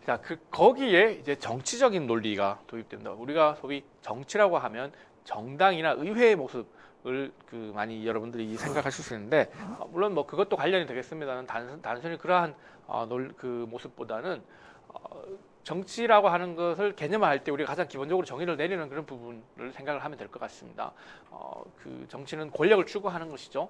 자, 거기에 이제 정치적인 논리가 도입됩니다. 우리가 소위 정치라고 하면 정당이나 의회의 모습을 많이 여러분들이 생각하실 수 있는데, 물론 뭐 그것도 관련이 되겠습니다만 단순히 그러한 모습보다는 정치라고 하는 것을 개념화할 때 우리가 가장 기본적으로 정의를 내리는 그런 부분을 생각을 하면 될 것 같습니다. 정치는 권력을 추구하는 것이죠.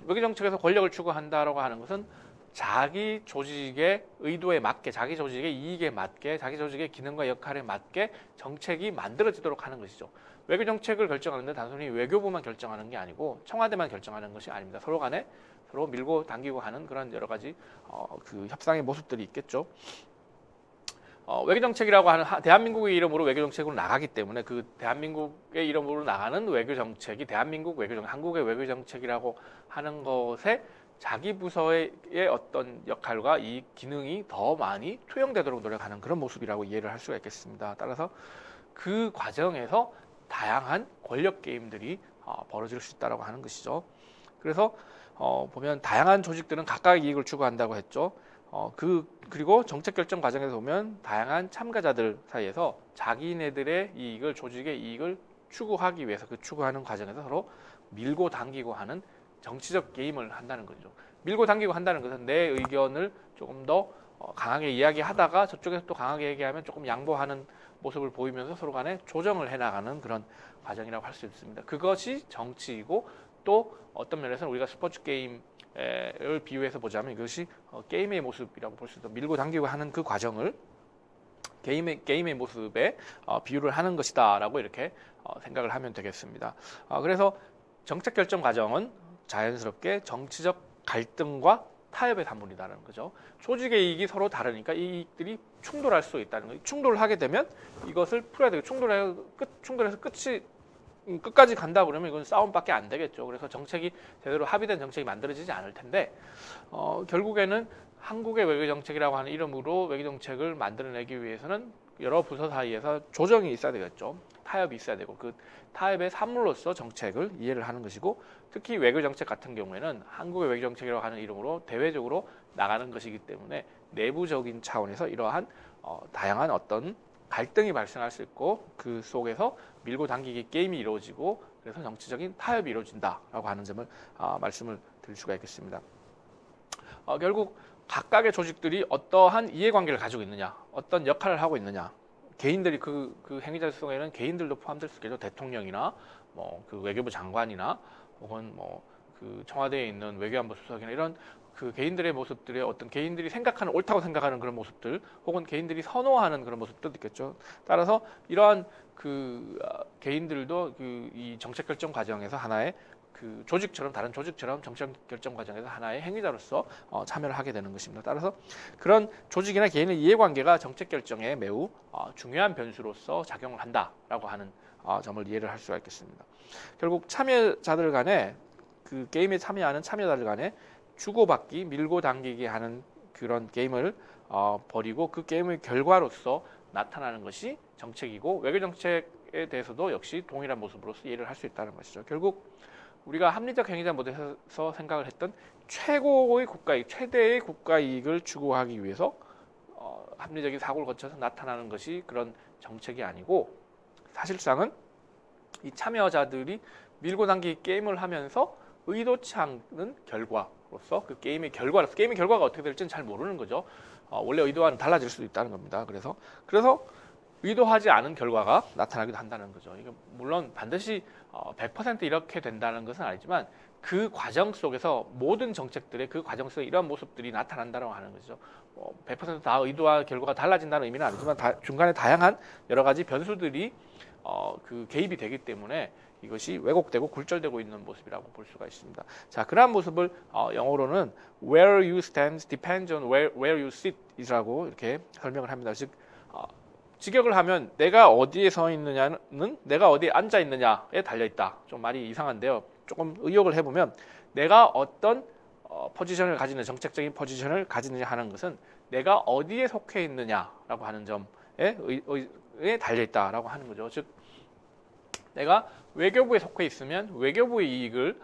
외교 정책에서 권력을 추구한다라고 하는 것은 자기 조직의 의도에 맞게, 자기 조직의 이익에 맞게, 자기 조직의 기능과 역할에 맞게 정책이 만들어지도록 하는 것이죠. 외교 정책을 결정하는데 단순히 외교부만 결정하는 게 아니고 청와대만 결정하는 것이 아닙니다. 서로 간에 서로 밀고 당기고 하는 그런 여러 가지 협상의 모습들이 있겠죠. 외교 정책이라고 하는 대한민국의 이름으로 외교 정책으로 나가기 때문에 그 대한민국의 이름으로 나가는 외교 정책이 대한민국 외교 정책, 한국의 외교 정책이라고 하는 것에 자기 부서의 어떤 역할과 이 기능이 더 많이 투영되도록 노력하는 그런 모습이라고 이해를 할 수가 있겠습니다. 따라서 그 과정에서 다양한 권력 게임들이 벌어질 수 있다고 하는 것이죠. 그래서 보면 다양한 조직들은 각각의 이익을 추구한다고 했죠. 그리고 정책 결정 과정에서 보면 다양한 참가자들 사이에서 자기네들의 이익을, 조직의 이익을 추구하기 위해서 그 추구하는 과정에서 서로 밀고 당기고 하는 정치적 게임을 한다는 거죠. 밀고 당기고 한다는 것은 내 의견을 조금 더 강하게 이야기하다가 저쪽에서 또 강하게 얘기하면 조금 양보하는 모습을 보이면서 서로 간에 조정을 해나가는 그런 과정이라고 할 수 있습니다. 그것이 정치이고 또 어떤 면에서는 우리가 스포츠 게임을 비유해서 보자면 이것이 게임의 모습이라고 볼 수 있다. 밀고 당기고 하는 그 과정을 게임의 모습에 비유를 하는 것이다라고 이렇게 생각을 하면 되겠습니다. 그래서 정책 결정 과정은 자연스럽게 정치적 갈등과 타협의 산물이라는 거죠. 조직의 이익이 서로 다르니까 이 이익들이 충돌할 수 있다는 거죠. 충돌을 하게 되면 이것을 풀어야 되고 충돌해서 끝까지 간다 그러면 이건 싸움밖에 안 되겠죠. 그래서 정책이 제대로 합의된 정책이 만들어지지 않을 텐데 결국에는 한국의 외교 정책이라고 하는 이름으로 외교 정책을 만들어내기 위해서는 여러 부서 사이에서 조정이 있어야 되겠죠. 타협이 있어야 되고 그 타협의 산물로서 정책을 이해를 하는 것이고 특히 외교 정책 같은 경우에는 한국의 외교 정책이라고 하는 이름으로 대외적으로 나가는 것이기 때문에 내부적인 차원에서 이러한 다양한 어떤 갈등이 발생할 수 있고 그 속에서 밀고 당기기 게임이 이루어지고 그래서 정치적인 타협이 이루어진다라고 하는 점을 말씀을 드릴 수가 있겠습니다. 결국 각각의 조직들이 어떠한 이해관계를 가지고 있느냐, 어떤 역할을 하고 있느냐, 개인들이 그 행위자 속에는 개인들도 포함될 수 있겠죠. 대통령이나 그 외교부 장관이나 혹은 그 청와대에 있는 외교안보 수석이나 이런 그 개인들의 모습들의 어떤 개인들이 생각하는 옳다고 생각하는 그런 모습들 혹은 개인들이 선호하는 그런 모습들도 있겠죠. 따라서 이러한 그 개인들도 이 정책 결정 과정에서 하나의 그 조직처럼 다른 조직처럼 정책 결정 과정에서 하나의 행위자로서 참여를 하게 되는 것입니다. 따라서 그런 조직이나 개인의 이해관계가 정책 결정에 매우 중요한 변수로서 작용을 한다라고 하는 점을 이해를 할 수가 있겠습니다. 결국 참여자들 간에 그 게임에 참여하는 참여자들 간에 주고받기, 밀고 당기기 하는 그런 게임을 벌이고 그 게임의 결과로서 나타나는 것이 정책이고 외교 정책에 대해서도 역시 동일한 모습으로서 이해를 할 수 있다는 것이죠. 결국 우리가 합리적 행위자 모델에서 생각을 했던 최고의 국가이익, 최대의 국가이익을 추구하기 위해서 합리적인 사고를 거쳐서 나타나는 것이 그런 정책이 아니고 사실상은 이 참여자들이 밀고 당기기 게임을 하면서 의도치 않는 결과로서 그 게임의 결과가 어떻게 될지는 잘 모르는 거죠. 원래 의도와는 달라질 수도 있다는 겁니다. 그래서 의도하지 않은 결과가 나타나기도 한다는 거죠. 이게 물론 반드시 100% 이렇게 된다는 것은 아니지만 그 과정 속에서 모든 정책들의 그 과정 속에 이러한 모습들이 나타난다고 하는 거죠. 100%다 의도와 결과가 달라진다는 의미는 아니지만 중간에 다양한 여러 가지 변수들이 그 개입이 되기 때문에 이것이 왜곡되고 굴절되고 있는 모습이라고 볼 수가 있습니다. 자, 그러한 모습을 영어로는 where you stand depends on where you sit 이라고 이렇게 설명을 합니다. 즉 직역을 하면 내가 어디에 서 있느냐는 내가 어디에 앉아 있느냐에 달려있다. 좀 말이 이상한데요. 조금 의역을 해보면 내가 어떤 포지션을 가지는 정책적인 포지션을 가지느냐 하는 것은 내가 어디에 속해 있느냐라고 하는 점에 달려있다라고 하는 거죠. 즉 내가 외교부에 속해 있으면 외교부의 이익을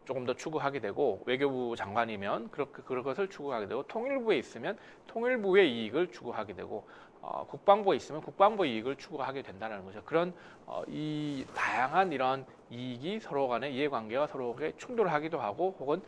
조금 더 추구하게 되고, 외교부 장관이면 그것을 추구하게 되고, 통일부에 있으면 통일부의 이익을 추구하게 되고, 국방부에 있으면 국방부의 이익을 추구하게 된다는 거죠. 그런 이 다양한 이런 이익이 서로 간의 이해관계가 서로에게 충돌하기도 하고, 혹은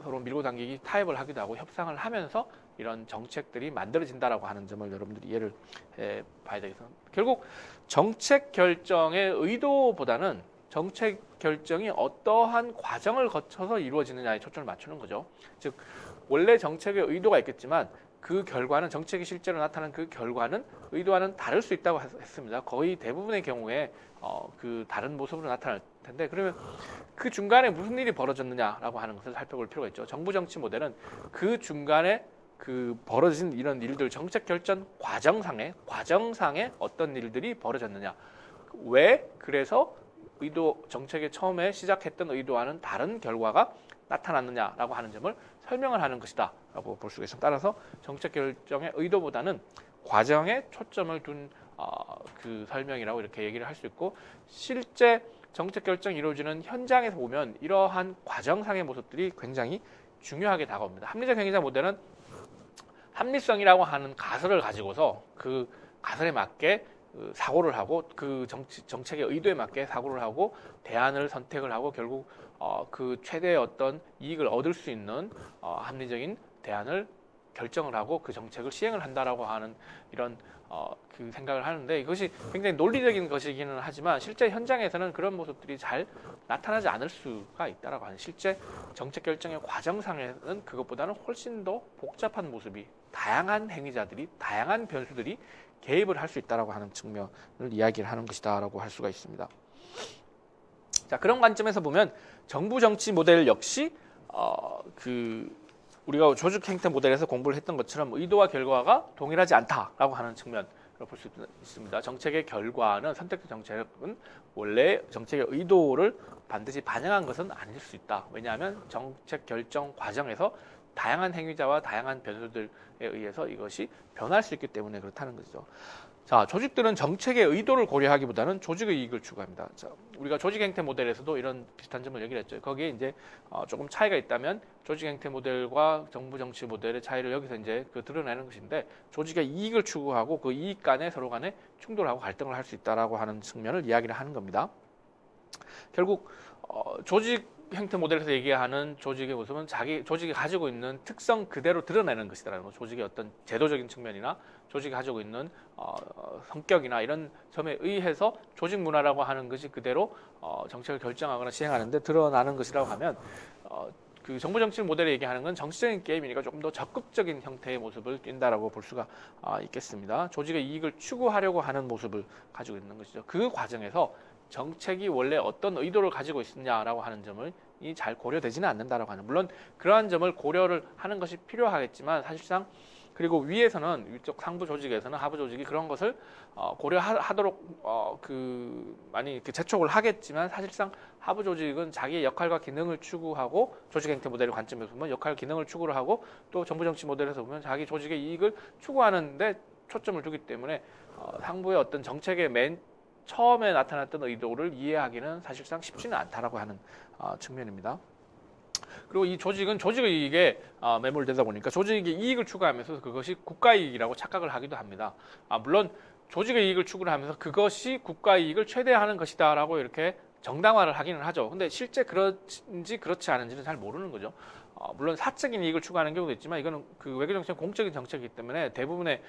서로 밀고 당기기 타협을 하기도 하고 협상을 하면서 이런 정책들이 만들어진다라고 하는 점을 여러분들이 이해를 해봐야 되겠습니다. 결국 정책 결정의 의도보다는 정책 결정이 어떠한 과정을 거쳐서 이루어지느냐에 초점을 맞추는 거죠. 즉 원래 정책의 의도가 있겠지만 그 결과는, 정책이 실제로 나타난 그 결과는 의도와는 다를 수 있다고 했습니다. 거의 대부분의 경우에 그 다른 모습으로 나타날 텐데, 그러면 그 중간에 무슨 일이 벌어졌느냐라고 하는 것을 살펴볼 필요가 있죠. 정부 정치 모델은 그 중간에 그 벌어진 이런 일들, 정책 결정 과정상에 어떤 일들이 벌어졌느냐, 왜 그래서 정책의 처음에 시작했던 의도와는 다른 결과가 나타났느냐라고 하는 점을 설명을 하는 것이다 라고 볼 수가 있습니다. 따라서 정책 결정의 의도보다는 과정에 초점을 둔 그 설명이라고 이렇게 얘기를 할 수 있고, 실제 정책 결정이 이루어지는 현장에서 보면 이러한 과정상의 모습들이 굉장히 중요하게 다가옵니다. 합리적 행위자 모델은 합리성이라고 하는 가설을 가지고서 그 가설에 맞게 사고를 하고, 그 정책의 의도에 맞게 사고를 하고 대안을 선택을 하고, 결국 그 최대의 어떤 이익을 얻을 수 있는 합리적인 대안을 결정을 하고 그 정책을 시행을 한다라고 하는 이런 그 생각을 하는데, 이것이 굉장히 논리적인 것이기는 하지만 실제 현장에서는 그런 모습들이 잘 나타나지 않을 수가 있다라고 하는, 실제 정책 결정의 과정상에는 그것보다는 훨씬 더 복잡한 모습이, 다양한 행위자들이, 다양한 변수들이 개입을 할 수 있다라고 하는 측면을 이야기를 하는 것이다라고 할 수가 있습니다. 자, 그런 관점에서 보면 정부 정치 모델 역시 우리가 조직 행태 모델에서 공부를 했던 것처럼 의도와 결과가 동일하지 않다라고 하는 측면을 볼 수 있습니다. 정책의 결과는, 선택된 정책은 원래 정책의 의도를 반드시 반영한 것은 아닐 수 있다. 왜냐하면 정책 결정 과정에서 다양한 행위자와 다양한 변수들에 의해서 이것이 변할 수 있기 때문에 그렇다는 것이죠. 자, 조직들은 정책의 의도를 고려하기보다는 조직의 이익을 추구합니다. 자, 우리가 조직 행태 모델에서도 이런 비슷한 점을 얘기를 했죠. 거기에 이제 조금 차이가 있다면 조직 행태 모델과 정부 정치 모델의 차이를 여기서 이제 드러내는 것인데, 조직의 이익을 추구하고 그 이익 간에 서로 간에 충돌하고 갈등을 할 수 있다라고 하는 측면을 이야기를 하는 겁니다. 결국 조직 행태 모델에서 얘기하는 조직의 모습은 조직이 가지고 있는 특성 그대로 드러내는 것이라는 거. 조직의 어떤 제도적인 측면이나 조직이 가지고 있는 성격이나 이런 점에 의해서 조직 문화라고 하는 것이 그대로 정책을 결정하거나 시행하는데 드러나는 것이라고 하면, 그 정부 정치 모델에 얘기하는 건 정치적인 게임이니까 조금 더 적극적인 형태의 모습을 띈다라고 볼 수가 있겠습니다. 조직의 이익을 추구하려고 하는 모습을 가지고 있는 것이죠. 그 과정에서 정책이 원래 어떤 의도를 가지고 있느냐라고 하는 점을 잘 고려되지는 않는다라고 하는, 물론 그러한 점을 고려를 하는 것이 필요하겠지만, 사실상 그리고 위에서는, 위쪽 상부 조직에서는 하부 조직이 그런 것을 고려하도록 많이 재촉을 하겠지만, 사실상 하부 조직은 자기의 역할과 기능을 추구하고, 조직 행태 모델의 관점에서 보면 역할 기능을 추구를 하고, 또 정부 정치 모델에서 보면 자기 조직의 이익을 추구하는데 초점을 두기 때문에 상부의 어떤 정책의 맨 처음에 나타났던 의도를 이해하기는 사실상 쉽지는 않다라고 하는 측면입니다. 그리고 이 조직은 조직의 이익에 매몰되다 보니까 조직의 이익을 추구하면서 그것이 국가 이익이라고 착각을 하기도 합니다. 물론 조직의 이익을 추구를 하면서 그것이 국가 이익을 최대화하는 것이다라고 이렇게 정당화를 하기는 하죠. 근데 실제 그런지 그렇지 않은지는 잘 모르는 거죠. 물론 사적인 이익을 추구하는 경우도 있지만, 이거는 그 외교정책은 공적인 정책이기 때문에 대부분의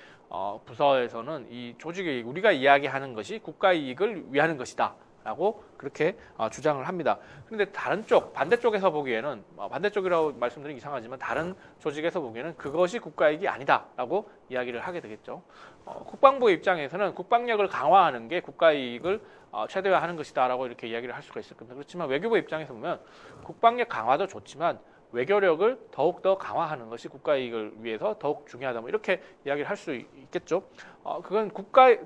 부서에서는 이 조직의 이익, 우리가 이야기하는 것이 국가 이익을 위하는 것이다 라고 그렇게 주장을 합니다. 그런데 다른 쪽, 반대쪽에서 보기에는, 반대쪽이라고 말씀드리기 이상하지만 다른 조직에서 보기에는 그것이 국가이익이 아니다라고 이야기를 하게 되겠죠. 국방부의 입장에서는 국방력을 강화하는 게 국가이익을 최대화하는 것이다라고 이렇게 이야기를 할 수가 있을 겁니다. 그렇지만 외교부 입장에서 보면 국방력 강화도 좋지만 외교력을 더욱더 강화하는 것이 국가이익을 위해서 더욱 중요하다, 뭐 이렇게 이야기를 할 수 있겠죠. 그건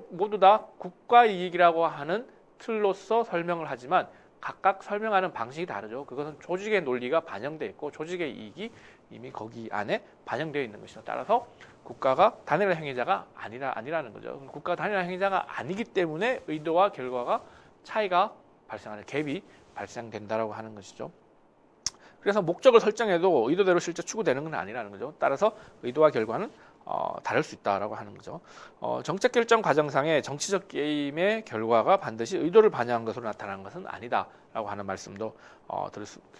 모두 다 국가이익이라고 하는 틀로서 설명을 하지만 각각 설명하는 방식이 다르죠. 그것은 조직의 논리가 반영되어 있고 조직의 이익이 이미 거기 안에 반영되어 있는 것이죠. 따라서 국가가 단일화 행위자가 아니라는 거죠. 국가가 단일화 행위자가 아니기 때문에 의도와 결과가 차이가 발생하는, 갭이 발생된다라고 하는 것이죠. 그래서 목적을 설정해도 의도대로 실제 추구되는 건 아니라는 거죠. 따라서 의도와 결과는 다를 수 있다라고 하는 거죠. 정책 결정 과정상의 정치적 게임의 결과가 반드시 의도를 반영한 것으로 나타나는 것은 아니다라고 하는 말씀도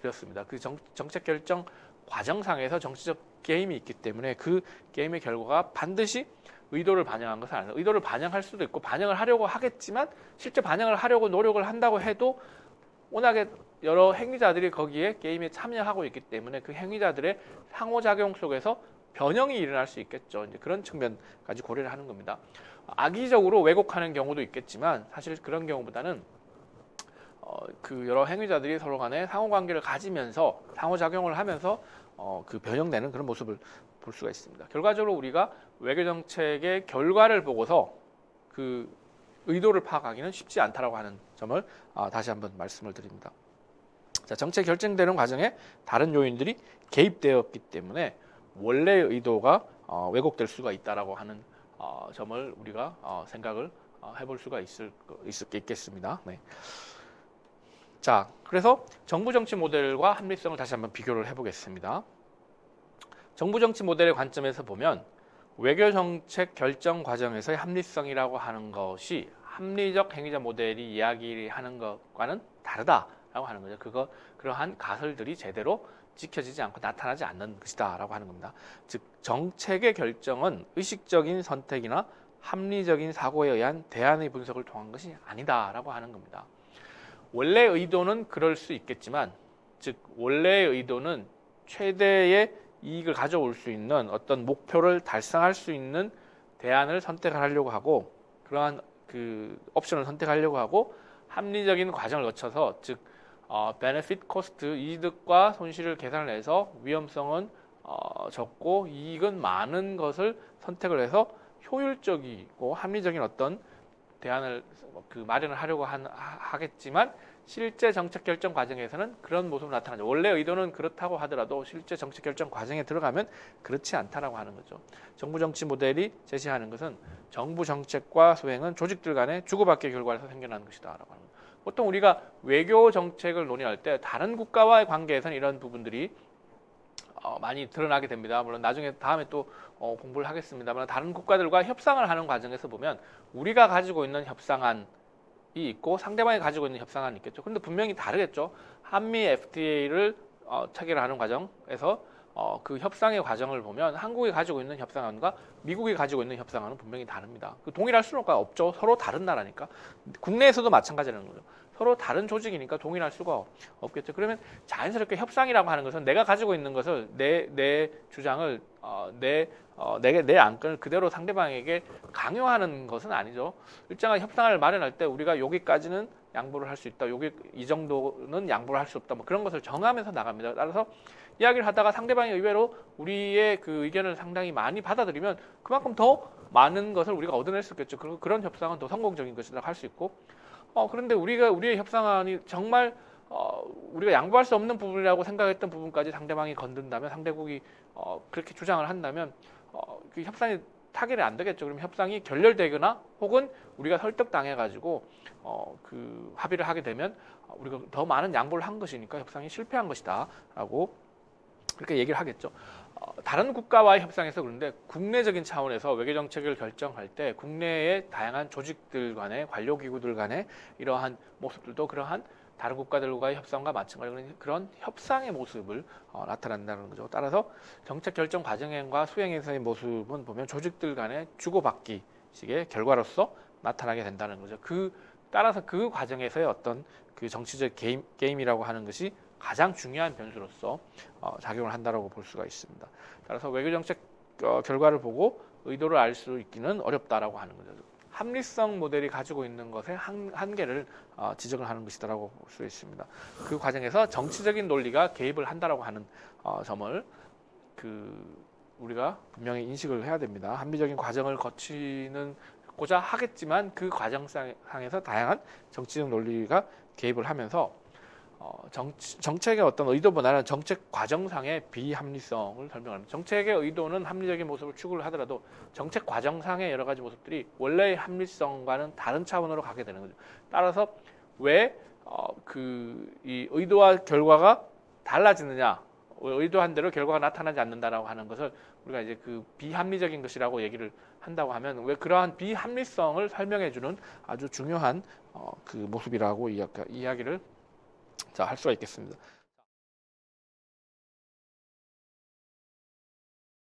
드렸습니다. 그 정책 결정 과정상에서 정치적 게임이 있기 때문에 그 게임의 결과가 반드시 의도를 반영한 것은 아니다. 의도를 반영할 수도 있고 반영을 하려고 하겠지만 실제 반영을 하려고 노력을 한다고 해도 워낙에 여러 행위자들이 거기에 게임에 참여하고 있기 때문에 그 행위자들의 상호작용 속에서 변형이 일어날 수 있겠죠. 이제 그런 측면까지 고려를 하는 겁니다. 악의적으로 왜곡하는 경우도 있겠지만 사실 그런 경우보다는 그 여러 행위자들이 서로 간에 상호관계를 가지면서 상호작용을 하면서 그 변형되는 그런 모습을 볼 수가 있습니다. 결과적으로 우리가 외교정책의 결과를 보고서 그 의도를 파악하기는 쉽지 않다라고 하는 점을 다시 한번 말씀을 드립니다. 자, 정책 결정되는 과정에 다른 요인들이 개입되었기 때문에 원래의 의도가 왜곡될 수가 있다라고 하는 점을 우리가 생각을 해볼 수가 있겠습니다. 네. 자, 그래서 정부 정치 모델과 합리성을 다시 한번 비교를 해보겠습니다. 정부 정치 모델의 관점에서 보면 외교 정책 결정 과정에서의 합리성이라고 하는 것이 합리적 행위자 모델이 이야기하는 것과는 다르다라고 하는 거죠. 그러한 가설들이 제대로 지켜지지 않고 나타나지 않는 것이다라고 하는 겁니다. 즉 정책의 결정은 의식적인 선택이나 합리적인 사고에 의한 대안의 분석을 통한 것이 아니다라고 하는 겁니다. 원래 의도는 그럴 수 있겠지만, 즉 원래의 의도는 최대의 이익을 가져올 수 있는 어떤 목표를 달성할 수 있는 대안을 선택하려고 하고 그러한 그 옵션을 선택하려고 하고 합리적인 과정을 거쳐서 즉 benefit cost 이득과 손실을 계산을 해서 위험성은 적고 이익은 많은 것을 선택을 해서 효율적이고 합리적인 어떤 대안을 마련을 하려고 하겠지만 실제 정책 결정 과정에서는 그런 모습으로 나타나죠. 원래 의도는 그렇다고 하더라도 실제 정책 결정 과정에 들어가면 그렇지 않다라고 하는 거죠. 정부 정치 모델이 제시하는 것은 정부 정책과 수행은 조직들 간의 주고받기의 결과에서 생겨나는 것이다라고 하는 거죠. 보통 우리가 외교 정책을 논의할 때 다른 국가와의 관계에서는 이런 부분들이 많이 드러나게 됩니다. 물론 나중에 다음에 또 공부를 하겠습니다만 다른 국가들과 협상을 하는 과정에서 보면 우리가 가지고 있는 협상안이 있고 상대방이 가지고 있는 협상안이 있겠죠. 그런데 분명히 다르겠죠. 한미 FTA를 체결하는 과정에서 그 협상의 과정을 보면 한국이 가지고 있는 협상안과 미국이 가지고 있는 협상안은 분명히 다릅니다. 동일할 수는 없죠. 서로 다른 나라니까. 국내에서도 마찬가지라는 거죠. 서로 다른 조직이니까 동일할 수가 없겠죠. 그러면 자연스럽게 협상이라고 하는 것은 내가 가지고 있는 것을 내 주장을 내 안건을 그대로 상대방에게 강요하는 것은 아니죠. 일정한 협상을 마련할 때 우리가 여기까지는 양보를 할 수 있다. 이 정도는 양보를 할 수 없다. 뭐 그런 것을 정하면서 나갑니다. 따라서 이야기를 하다가 상대방이 의외로 우리의 그 의견을 상당히 많이 받아들이면 그만큼 더 많은 것을 우리가 얻어낼 수 있겠죠. 그리고 그런 협상은 더 성공적인 것이라고 할 수 있고 그런데 우리의 협상안이 정말 우리가 양보할 수 없는 부분이라고 생각했던 부분까지 상대방이 건든다면 상대국이 그렇게 주장을 한다면 그 협상이 타결이 안 되겠죠. 그러면 협상이 결렬되거나 혹은 우리가 설득당해가지고 그 합의를 하게 되면 우리가 더 많은 양보를 한 것이니까 협상이 실패한 것이다라고 그렇게 얘기를 하겠죠. 다른 국가와의 협상에서 그런데 국내적인 차원에서 외교 정책을 결정할 때 국내의 다양한 조직들 간의 관료기구들 간의 이러한 모습들도 그러한 다른 국가들과의 협상과 마찬가지로 그런 협상의 모습을 나타낸다는 거죠. 따라서 정책 결정 과정과 수행에서의 모습은 보면 조직들 간의 주고받기 식의 결과로서 나타나게 된다는 거죠. 따라서 그 과정에서의 어떤 그 정치적 게임이라고 하는 것이 가장 중요한 변수로서 작용을 한다고 볼 수가 있습니다. 따라서 외교정책 결과를 보고 의도를 알 수 있기는 어렵다라고 하는 거죠. 합리성 모델이 가지고 있는 것의 한계를 지적을 하는 것이다라고 볼 수 있습니다. 그 과정에서 정치적인 논리가 개입을 한다라고 하는 점을 우리가 분명히 인식을 해야 됩니다. 합리적인 과정을 거치고자 하겠지만 그 과정상에서 다양한 정치적 논리가 개입을 하면서 정책의 어떤 의도보다는 정책 과정상의 비합리성을 설명합니다. 정책의 의도는 합리적인 모습을 추구를 하더라도 정책 과정상의 여러 가지 모습들이 원래의 합리성과는 다른 차원으로 가게 되는 거죠. 따라서 왜 이 의도와 결과가 달라지느냐, 의도한 대로 결과가 나타나지 않는다라고 하는 것을 우리가 이제 그 비합리적인 것이라고 얘기를 한다고 하면 왜 그러한 비합리성을 설명해주는 아주 중요한 그 모습이라고 이야기를 할 수가 있겠습니다.